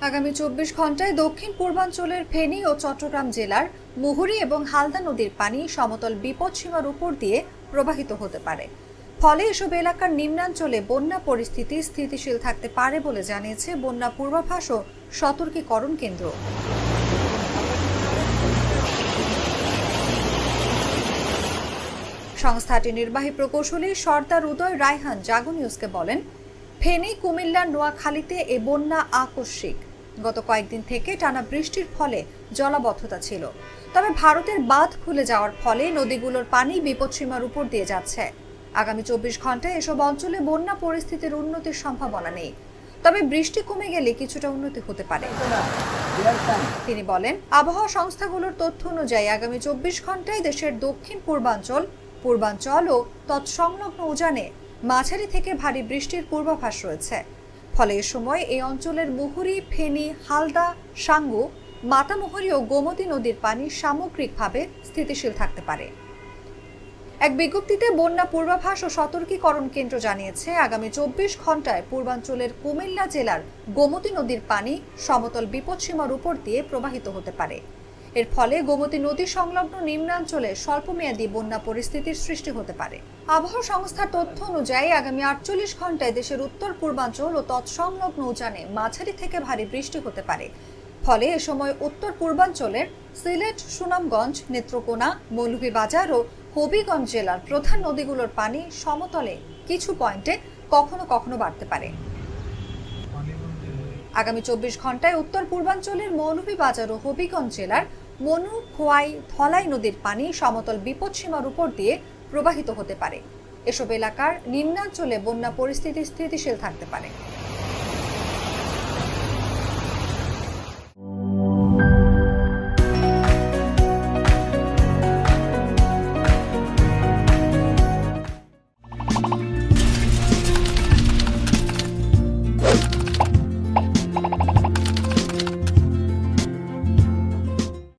আগামী 24 ঘন্টায় দক্ষিণ পূর্বাঞ্চলের ফেনী ও চট্টগ্রাম জেলার মুহুরী এবং হালদা নদীর পানি সমতল বিপদসীমার উপর দিয়ে প্রবাহিত হতে পারে। ফলে এসব এলাকার নিম্নাঞ্চলে বন্যা পরিস্থিতি স্থিতিশীল থাকতে পারে বলে জানিয়েছে বন্যা পূর্বাভাস ও সতর্কীকরণ কেন্দ্র। সংস্থাটির নির্বাহী প্রকৌশলী সর্দার উদয় রায়হান জাগো নিউজকে বলেন, ফেনী, কুমিল্লার নোয়াখালীতে এ বন্যা আকস্মিক। গত কয়েকদিন থেকে টানা বৃষ্টির ফলে জলাবদ্ধতা ছিল, তবে ভারতের বাঁধ খুলে যাওয়ার ফলে নদীগুলোর পানি বিপদসীমার উপর দিয়ে যাচ্ছে। আগামী 24 ঘন্টায় এসব অঞ্চলে বন্যা পরিস্থিতির উন্নতির সম্ভাবনা নেই, তবে বৃষ্টি কমে গেলে কিছুটা উন্নতি হতে পারে। তিনি বলেন, আবহাওয়া সংস্থাগুলোর তথ্য অনুযায়ী আগামী 24 ঘন্টায় দেশের দক্ষিণ পূর্বাঞ্চল ও তৎসংলগ্ন উজানে মাঝারি থেকে ভারী বৃষ্টির পূর্বাভাস রয়েছে। ফলে এ সময় এই অঞ্চলের মুহুরী, ফেনী, হালদা, সাঙ্গু, মাতামুহুরী ও গোমতী নদীর পানি সামগ্রিকভাবে স্থিতিশীল থাকতে পারে। এক বিজ্ঞপ্তিতে বন্যা পূর্বাভাস ও সতর্কীকরণ কেন্দ্র জানিয়েছে, আগামী 24 ঘন্টায় পূর্বাঞ্চলের কুমিল্লা জেলার গোমতী নদীর পানি সমতল বিপদসীমার উপর দিয়ে প্রবাহিত হতে পারে। এর ফলে গোমতী নদী সংলগ্ন নিম্নাঞ্চলে স্বল্পমেয়াদী বন্যা পরিস্থিতির সৃষ্টি হতে পারে। আবহাওয়া সংস্থার তথ্য অনুযায়ী আগামী 48 ঘন্টায় দেশের উত্তর পূর্বাঞ্চল ও তৎসংলগ্ন উজানে মাঝারি থেকে ভারী বৃষ্টি হতে পারে। ফলে এ সময় উত্তর পূর্বাঞ্চলের সিলেট, সুনামগঞ্জ, নেত্রকোনা, মৌলভীবাজার ও হবিগঞ্জ জেলার প্রধান নদীগুলোর পানি সমতলে কিছু পয়েন্টে কখনো কখনো বাড়তে পারে। আগামী 24 ঘন্টায় উত্তর পূর্বাঞ্চলের মৌলভীবাজার ও হবিগঞ্জ জেলার মনু, খোয়াই, ধলাই নদীর পানি সমতল বিপদসীমার উপর দিয়ে প্রবাহিত হতে পারে। এসব এলাকার নিম্নাঞ্চলে বন্যা পরিস্থিতি স্থিতিশীল থাকতে পারে।